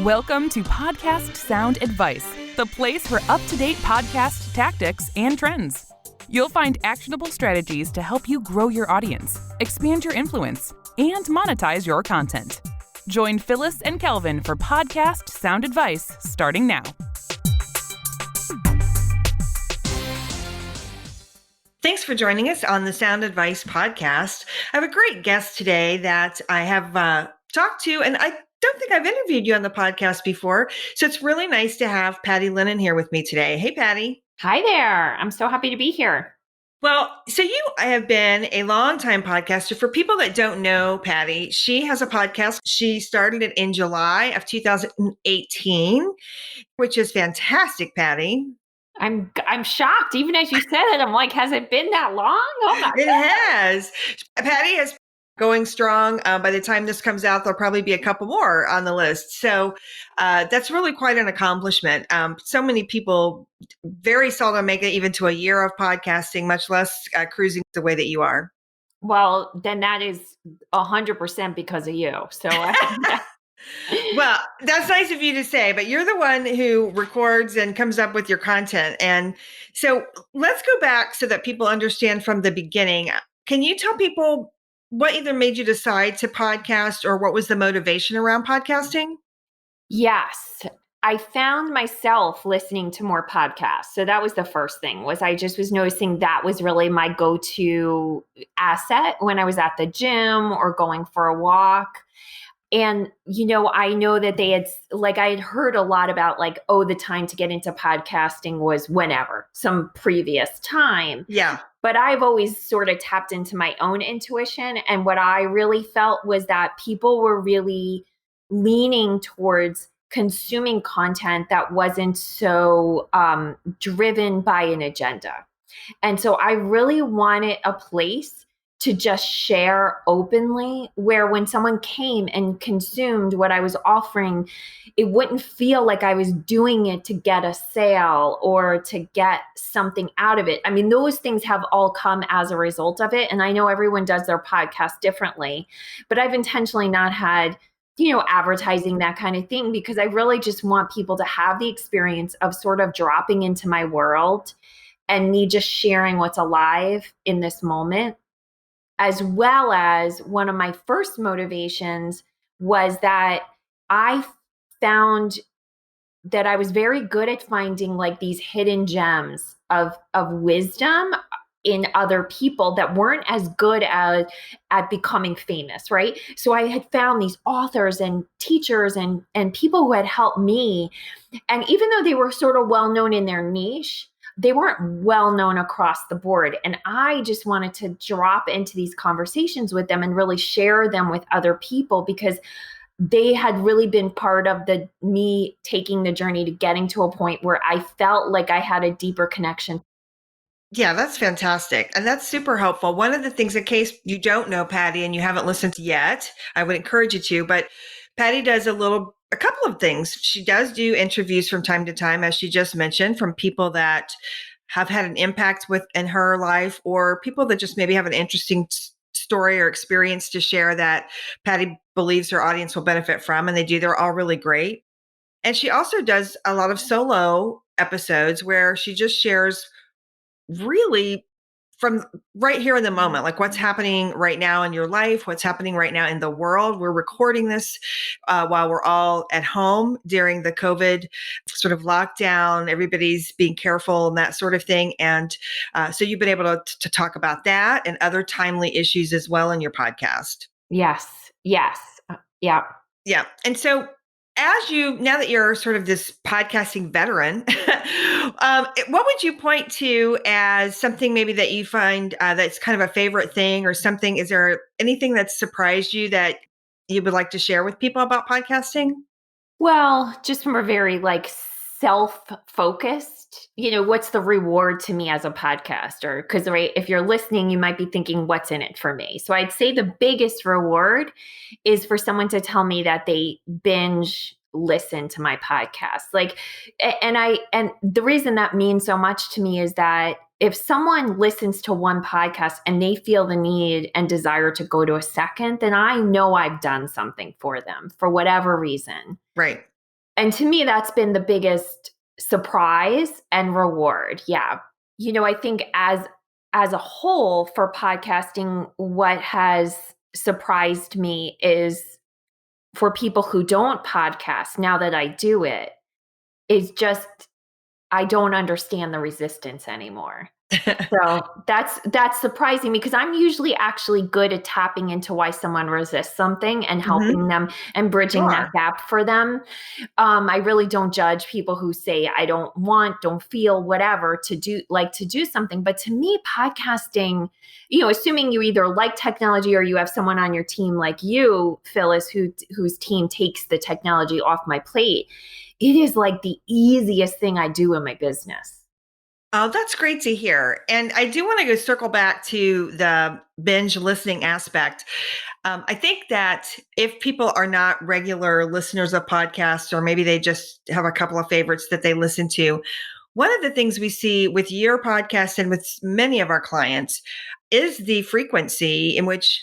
Welcome to Podcast Sound Advice, the place for up-to-date podcast tactics and trends. You'll find actionable strategies to help you grow your audience, expand your influence, and monetize your content. Join Phyllis and Kelvin for Podcast Sound Advice starting now. Thanks for joining us on the Sound Advice podcast. I have a great guest today that I have talked to, and I don't think I've interviewed you on the podcast before. So it's really nice to have Patty Lennon here with me today. Hey, Patty. Hi there. I'm so happy to be here. Well, so you have been a longtime podcaster. For people that don't know Patty, she has a podcast. She started it in July of 2018, which is fantastic, Patty. I'm shocked. Even as you said it, I'm like, has it been that long? Oh my It God. has. Patty is going strong. By the time this comes out, there'll probably be a couple more on the list. So that's really quite an accomplishment. So many people very seldom make it even to a year of podcasting, much less cruising the way that you are. Well, then that is 100% because of you. So Well, that's nice of you to say, but you're the one who records and comes up with your content. And so let's go back so that people understand from the beginning. Can you tell people what either made you decide to podcast or what was the motivation around podcasting? yes, I found myself listening to more podcasts. So that was the first thing, was I just was noticing that was really my go-to asset when I was at the gym or going for a walk. And, I know that I had heard a lot about the time to get into podcasting was whenever, some previous time. Yeah. But I've always sort of tapped into my own intuition. And what I really felt was that people were really leaning towards consuming content that wasn't so driven by an agenda. And so I really wanted a place to just share openly, where when someone came and consumed what I was offering, it wouldn't feel like I was doing it to get a sale or to get something out of it. I mean, those things have all come as a result of it. And I know everyone does their podcast differently, but I've intentionally not had advertising, that kind of thing, because I really just want people to have the experience of sort of dropping into my world and me just sharing what's alive in this moment. As well as one of my first motivations was that I found that I was very good at finding these hidden gems of wisdom in other people that weren't as good at becoming famous, right? So I had found these authors and teachers and people who had helped me. And even though they were sort of well known in their niche, they weren't well known across the board. And I just wanted to drop into these conversations with them and really share them with other people, because they had really been part of me taking the journey to getting to a point where I felt like I had a deeper connection. Yeah, that's fantastic. And that's super helpful. One of the things, in case you don't know Patty and you haven't listened yet, I would encourage you to, but Patty does a couple of things. She does do interviews from time to time, as she just mentioned, from people that have had an impact in her life, or people that just maybe have an interesting story or experience to share that Patty believes her audience will benefit from. And they're all really great. And she also does a lot of solo episodes where she just shares really from right here in the moment, like what's happening right now in your life, what's happening right now in the world. We're recording this while we're all at home during the COVID sort of lockdown. Everybody's being careful and that sort of thing. And so you've been able to talk about that and other timely issues as well in your podcast. Yes. Yeah. Yeah. And so now that you're sort of this podcasting veteran, what would you point to as something maybe that you find that's kind of a favorite thing or something? Is there anything that surprised you that you would like to share with people about podcasting? Well, just from a very self-focused, what's the reward to me as a podcaster? Because if you're listening, you might be thinking, what's in it for me? So I'd say the biggest reward is for someone to tell me that they binge listen to my podcast. And the reason that means so much to me is that if someone listens to one podcast and they feel the need and desire to go to a second, then I know I've done something for them for whatever reason. Right. And to me, that's been the biggest surprise and reward. Yeah. I think as a whole for podcasting, what has surprised me is for people who don't podcast, now that I do it, is just I don't understand the resistance anymore. So that's surprising because I'm usually actually good at tapping into why someone resists something and helping them and bridging that gap for them. I really don't judge people who say I don't feel whatever to do something. But to me, podcasting, assuming you either like technology or you have someone on your team like you, Phyllis, whose team takes the technology off my plate, it is like the easiest thing I do in my business. Oh, that's great to hear. And I do want to go circle back to the binge listening aspect. I think that if people are not regular listeners of podcasts, or maybe they just have a couple of favorites that they listen to, one of the things we see with your podcast and with many of our clients is the frequency in which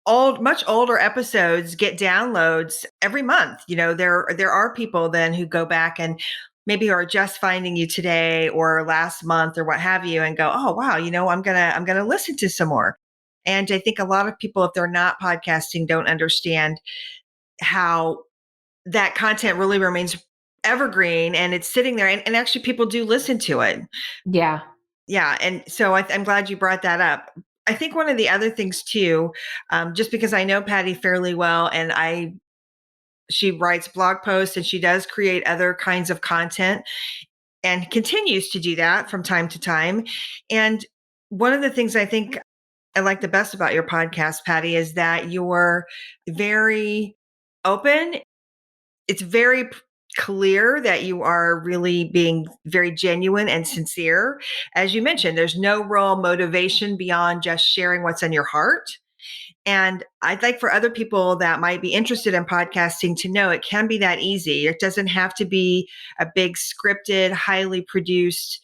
much older episodes get downloads every month. There are people then who go back and maybe are just finding you today or last month or what have you and go, oh wow, I'm gonna listen to some more. And I think a lot of people, if they're not podcasting, don't understand how that content really remains evergreen and it's sitting there, and actually people do listen to it. Yeah. Yeah. And so I'm glad you brought that up. I think one of the other things too, just because I know Patty fairly well, and she writes blog posts and she does create other kinds of content and continues to do that from time to time. And one of the things I think I like the best about your podcast, Patty, is that you're very open. It's very clear that you are really being very genuine and sincere. As you mentioned, there's no real motivation beyond just sharing what's in your heart. And I'd like for other people that might be interested in podcasting to know it can be that easy. It doesn't have to be a big scripted, highly produced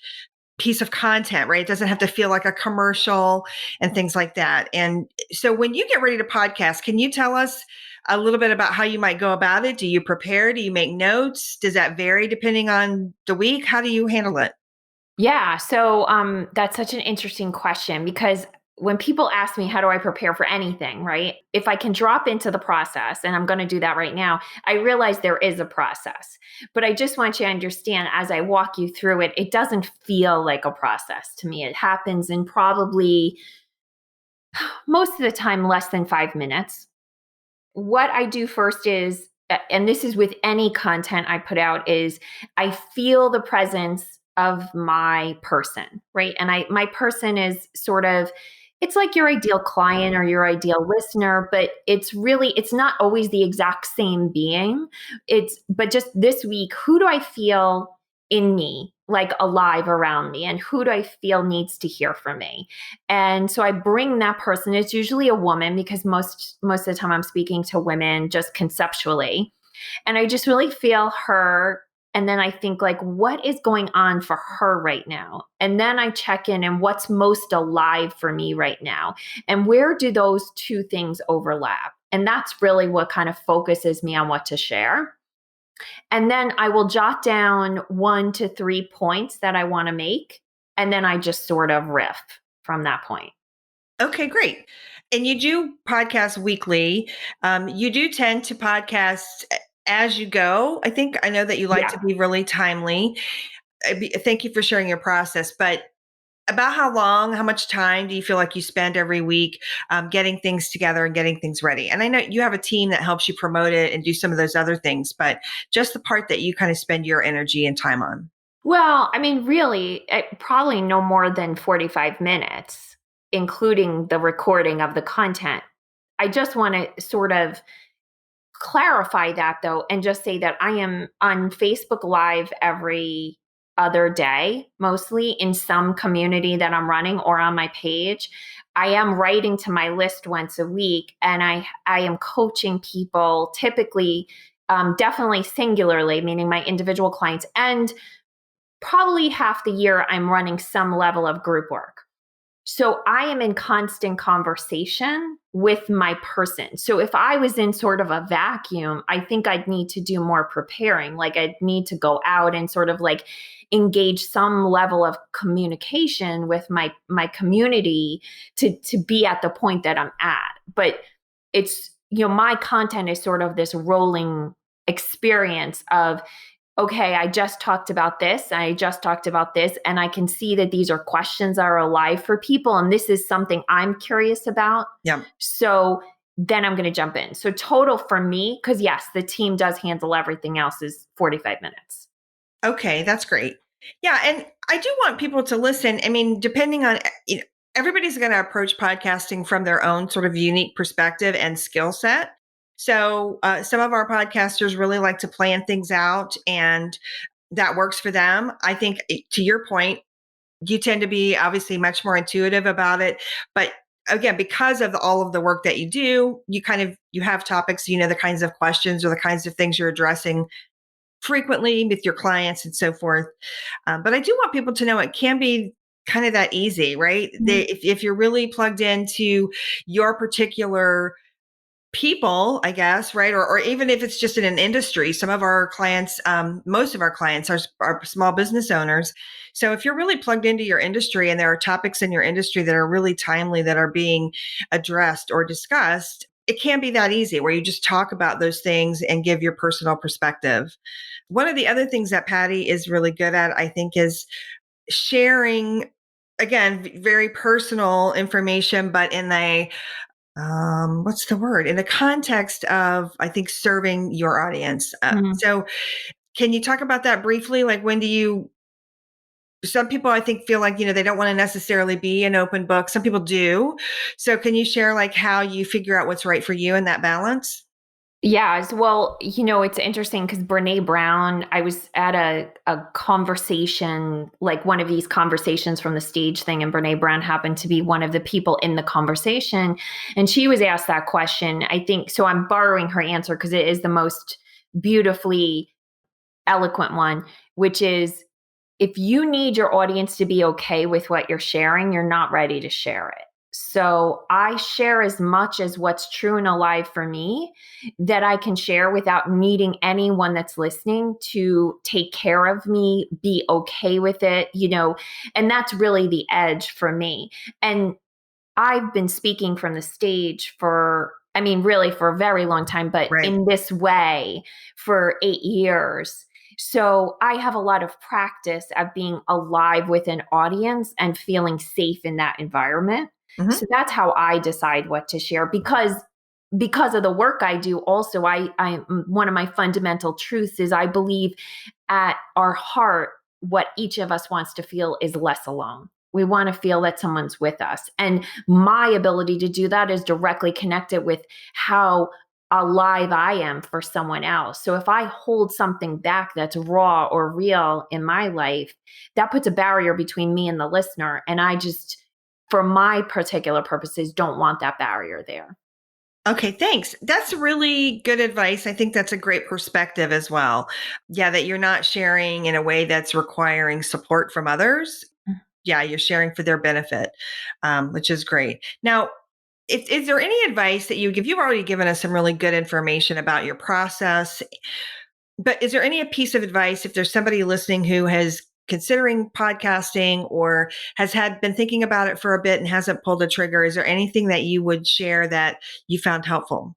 piece of content, right? It doesn't have to feel like a commercial and things like that. And so when you get ready to podcast, can you tell us a little bit about how you might go about it? Do you prepare? Do you make notes? Does that vary depending on the week? How do you handle it? Yeah. So that's such an interesting question because when people ask me, how do I prepare for anything, right? If I can drop into the process, and I'm going to do that right now, I realize there is a process. But I just want you to understand as I walk you through it, it doesn't feel like a process to me. It happens in probably most of the time less than 5 minutes. What I do first is, and this is with any content I put out, is I feel the presence of my person, right? And my person is sort of, it's like your ideal client or your ideal listener, but it's not always the exact same being. But just this week, who do I feel in me, like alive around me, and who do I feel needs to hear from me? And so I bring that person. It's usually a woman because most of the time I'm speaking to women just conceptually. And I just really feel her. And then I think, like, what is going on for her right now? And then I check in and what's most alive for me right now? And where do those two things overlap? And that's really what kind of focuses me on what to share. And then I will jot down 1 to 3 points that I want to make. And then I just sort of riff from that point. Okay, great. And you do podcast weekly. You do tend to podcast as you go. I know that you like to be really timely. Thank you for sharing your process. But about how much time do you feel like you spend every week getting things together and getting things ready? And I know you have a team that helps you promote it and do some of those other things, but just the part that you kind of spend your energy and time on. Well, I mean, really, probably no more than 45 minutes, including the recording of the content. I just want to sort of clarify that though, and just say that I am on Facebook Live every other day, mostly in some community that I'm running or on my page. I am writing to my list once a week, and I am coaching people typically, definitely singularly, meaning my individual clients, and probably half the year I'm running some level of group work. So I am in constant conversation with my person. So if I was in sort of a vacuum, I think I'd need to do more preparing. Like I'd need to go out and sort of like engage some level of communication with my community to be at the point that I'm at. But it's, my content is sort of this rolling experience of, okay, I just talked about this. I just talked about this. And I can see that these are questions that are alive for people. And this is something I'm curious about. Yeah. So then I'm going to jump in. So total for me, because yes, the team does handle everything else, is 45 minutes. Okay, that's great. Yeah. And I do want people to listen. I mean, depending on, everybody's going to approach podcasting from their own sort of unique perspective and skill set. So some of our podcasters really like to plan things out, and that works for them. I think, to your point, you tend to be obviously much more intuitive about it. But again, because of all of the work that you do, you have topics, the kinds of questions or the kinds of things you're addressing frequently with your clients and so forth. But I do want people to know it can be kind of that easy, right? If you're really plugged into your particular people, I guess, right? Or even if it's just in an industry, some of our clients, most of our clients are small business owners. So if you're really plugged into your industry and there are topics in your industry that are really timely, that are being addressed or discussed, it can be that easy where you just talk about those things and give your personal perspective. One of the other things that Patty is really good at, I think, is sharing, again, very personal information, but in a what's the word? In the context of, I think, serving your audience. So can you talk about that briefly? Like, some people I think feel like, they don't want to necessarily be an open book. Some people do. So can you share like how you figure out what's right for you in that balance? Yeah, as well, it's interesting because Brene Brown, I was at a conversation, like one of these conversations from the stage thing, and Brene Brown happened to be one of the people in the conversation. And she was asked that question. I think, so I'm borrowing her answer because it is the most beautifully eloquent one, which is, if you need your audience to be okay with what you're sharing, you're not ready to share it. So I share as much as what's true and alive for me that I can share without needing anyone that's listening to take care of me, be okay with it, and that's really the edge for me. And I've been speaking from the stage really for a very long time, but Right. in this way for 8 years. So I have a lot of practice of being alive with an audience and feeling safe in that environment. Mm-hmm. So that's how I decide what to share, because of the work I do. Also, I one of my fundamental truths is I believe at our heart, what each of us wants to feel is less alone. We want to feel that someone's with us. And my ability to do that is directly connected with how alive I am for someone else. So if I hold something back that's raw or real in my life, that puts a barrier between me and the listener. And I just, for my particular purposes, don't want that barrier there. Okay, thanks. That's really good advice. I think that's a great perspective as well. Yeah, that you're not sharing in a way that's requiring support from others. Yeah, you're sharing for their benefit, which is great. Now, is there any advice that you give? You've already given us some really good information about your process, but is there any piece of advice if there's somebody listening who has considering podcasting or been thinking about it for a bit and hasn't pulled the trigger? Is there anything that you would share that you found helpful?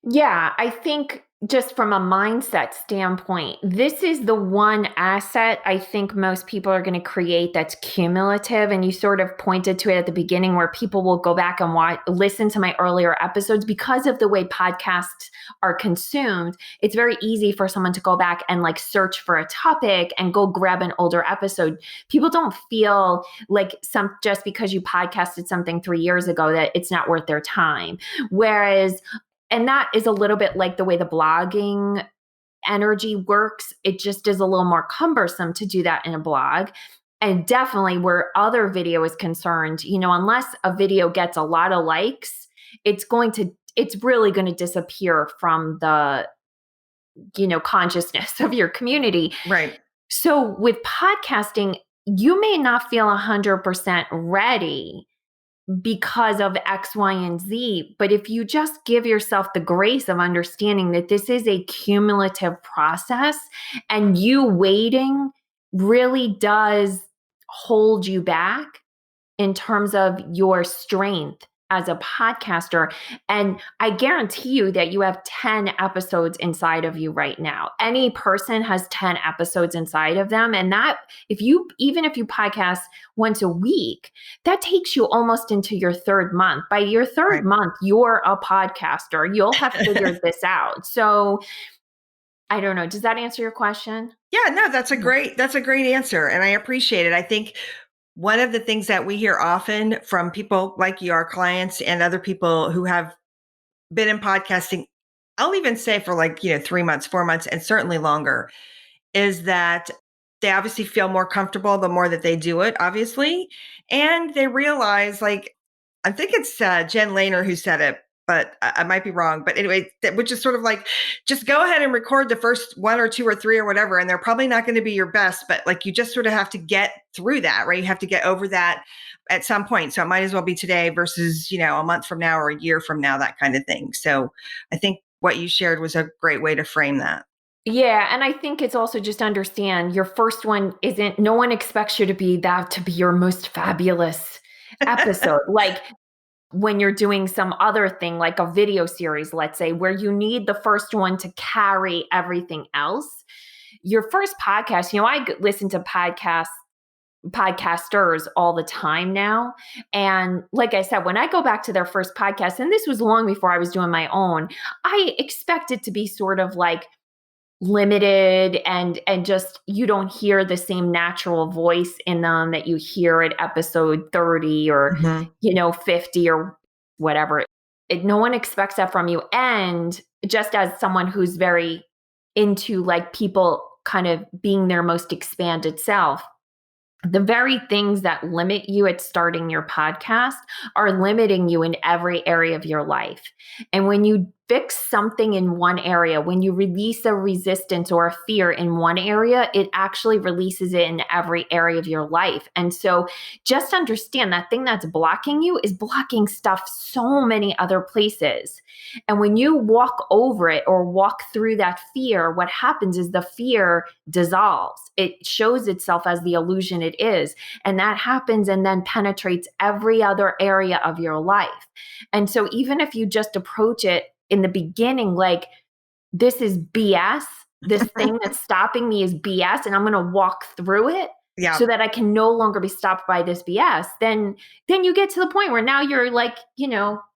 Yeah, I think just from a mindset standpoint, this is the one asset I think most people are going to create that's cumulative. And you sort of pointed to it at the beginning, where people will go back and listen to my earlier episodes. Because of the way podcasts are consumed, it's very easy for someone to go back and like search for a topic and go grab an older episode. People don't feel like just because you podcasted something 3 years ago that it's not worth their time. Whereas, and that is a little bit like the way the blogging energy works. It just is a little more cumbersome to do that in a blog. And definitely where other video is concerned, unless a video gets a lot of likes, it's really going to disappear from the, consciousness of your community. Right. So with podcasting, you may not feel 100% ready because of X, Y, and Z. But if you just give yourself the grace of understanding that this is a cumulative process, and you waiting really does hold you back in terms of your strength as a podcaster. And I guarantee you that you have 10 episodes inside of you right now. Any person has 10 episodes inside of them. And that, even if you podcast once a week, that takes you almost into your third month. By your third month, you're a podcaster. You'll have figured this out. So I don't know. Does that answer your question? Yeah, no, that's a great answer. And I appreciate it. I think one of the things that we hear often from people like you, our clients, and other people who have been in podcasting, I'll even say for 3 months, 4 months, and certainly longer, is that they obviously feel more comfortable the more that they do it, obviously. And they realize, I think it's Jen Lehner who said it, but I might be wrong. But anyway, which is sort of like, just go ahead and record the first one or two or three or whatever. And they're probably not going to be your best, but you just sort of have to get through that, right? You have to get over that at some point. So it might as well be today versus, a month from now or a year from now, that kind of thing. So I think what you shared was a great way to frame that. Yeah. And I think it's also just understand your first one no one expects you to be your most fabulous episode. Like when you're doing some other thing, like a video series, let's say, where you need the first one to carry everything else. Your first podcast, I listen to podcasters all the time now. And like I said, when I go back to their first podcast, and this was long before I was doing my own, I expect it to be sort of like limited and just, you don't hear the same natural voice in them that you hear at episode 30 or 50 or whatever. No one expects that from you. And just as someone who's very into people kind of being their most expanded self, the very things that limit you at starting your podcast are limiting you in every area of your life. And when you fix something in one area, when you release a resistance or a fear in one area, it actually releases it in every area of your life. And so just understand that thing that's blocking you is blocking stuff so many other places. And when you walk over it or walk through that fear, what happens is the fear dissolves. It shows itself as the illusion it is. And that happens and then penetrates every other area of your life. And so even if you just approach it in the beginning, like, this is BS, this thing that's stopping me is BS, and I'm going to walk through it so that I can no longer be stopped by this BS, then you get to the point where now you're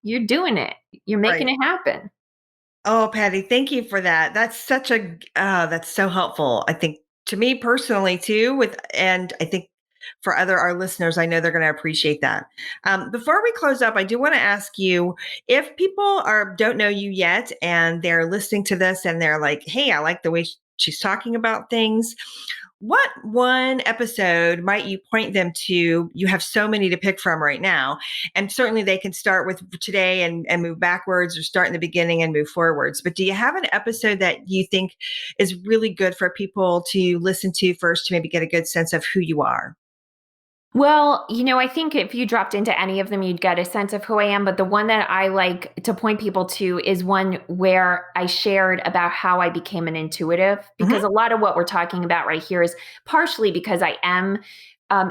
you're doing it. You're making it happen. Oh, Patty, thank you for that. That's that's so helpful. I think to me personally too, and I think for our listeners, I know they're going to appreciate that. Before we close up, I do want to ask you, if people don't know you yet and they're listening to this and they're like, hey, I like the way she's talking about things. What one episode might you point them to? You have so many to pick from right now. And certainly they can start with today and move backwards, or start in the beginning and move forwards. But do you have an episode that you think is really good for people to listen to first to maybe get a good sense of who you are? Well, I think if you dropped into any of them, you'd get a sense of who I am. But the one that I like to point people to is one where I shared about how I became an intuitive, because a lot of what we're talking about right here is partially because I am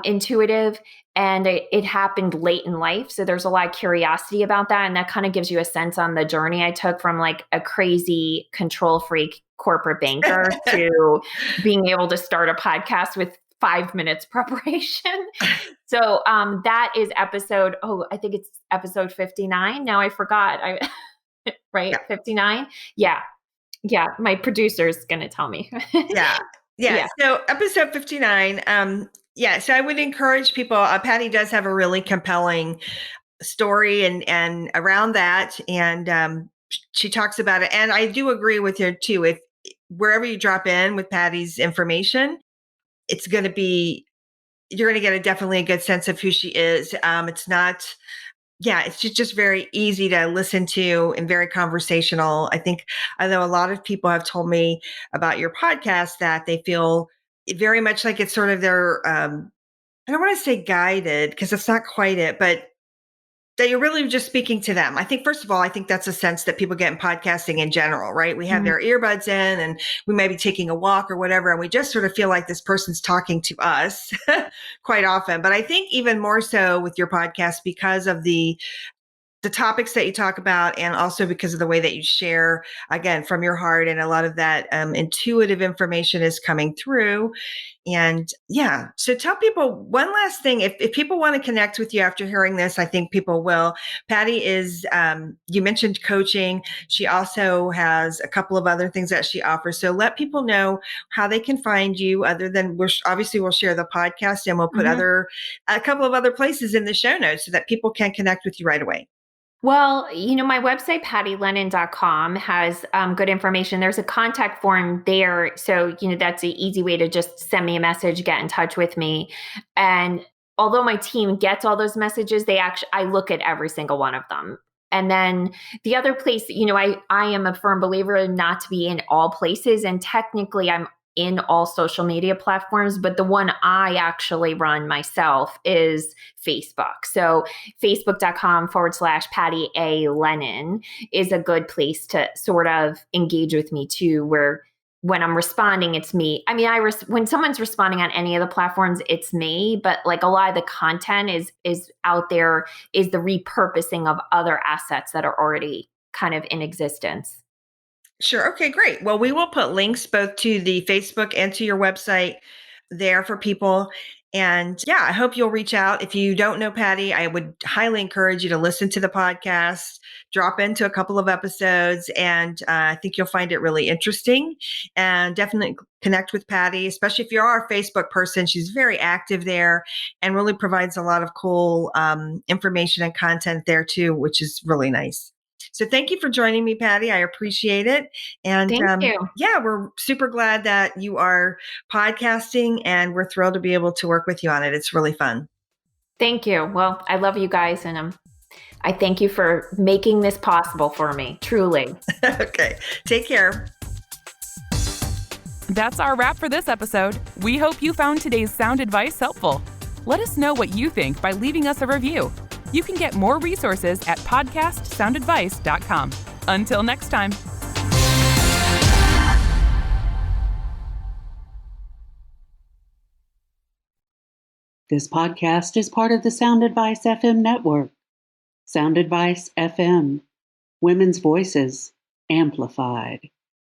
intuitive, and it happened late in life. So there's a lot of curiosity about that. And that kind of gives you a sense on the journey I took from a crazy control freak corporate banker to being able to start a podcast with 5 minutes preparation. So that is episode, I think it's episode 59. Now I forgot. Right? Yeah. 59? Yeah. Yeah. My producer's going to tell me. Yeah. So episode 59. So I would encourage people, Patty does have a really compelling story and around that. And she talks about it. And I do agree with her too. If wherever you drop in with Patty's information, it's going to be, you're going to get definitely a good sense of who she is. It's just very easy to listen to and very conversational. I think, although a lot of people have told me about your podcast that they feel very much like it's sort of their I don't want to say guided because it's not quite it, but that you're really just speaking to them. I think, first of all, I think that's a sense that people get in podcasting in general, right? We have Mhm. their earbuds in and we may be taking a walk or whatever, and we just sort of feel like this person's talking to us quite often. But I think even more so with your podcast because of the topics that you talk about, and also because of the way that you share, again, from your heart, and a lot of that intuitive information is coming through. And yeah, so tell people one last thing. If people want to connect with you after hearing this, I think people will. Patty is, you mentioned coaching. She also has a couple of other things that she offers. So let people know how they can find you, other than obviously we'll share the podcast and we'll put Mhm. a couple of other places in the show notes so that people can connect with you right away. Well, my website, pattylennon.com, has good information. There's a contact form there. So, that's an easy way to just send me a message, get in touch with me. And although my team gets all those messages, I look at every single one of them. And then the other place, I am a firm believer not to be in all places. And technically, I'm in all social media platforms, but the one I actually run myself is Facebook. So facebook.com/Patty A. Lennon is a good place to sort of engage with me too, where when I'm responding, it's me. I mean, when someone's responding on any of the platforms, it's me, but like a lot of the content is out there, is the repurposing of other assets that are already kind of in existence. Sure. Okay, great. Well, we will put links both to the Facebook and to your website there for people. And yeah, I hope you'll reach out. If you don't know Patty, I would highly encourage you to listen to the podcast, drop into a couple of episodes, and I think you'll find it really interesting. And definitely connect with Patty, especially if you are a Facebook person. She's very active there and really provides a lot of cool information and content there too, which is really nice. So thank you for joining me, Patty. I appreciate it. And Thank you. yeah, we're super glad that you are podcasting, and we're thrilled to be able to work with you on it. It's really fun. Thank you. Well, I love you guys, and I thank you for making this possible for me, truly. Okay, take care. That's our wrap for this episode. We hope you found today's sound advice helpful. Let us know what you think by leaving us a review. You can get more resources at podcastsoundadvice.com. Until next time. This podcast is part of the Sound Advice FM network. Sound Advice FM. Women's voices amplified.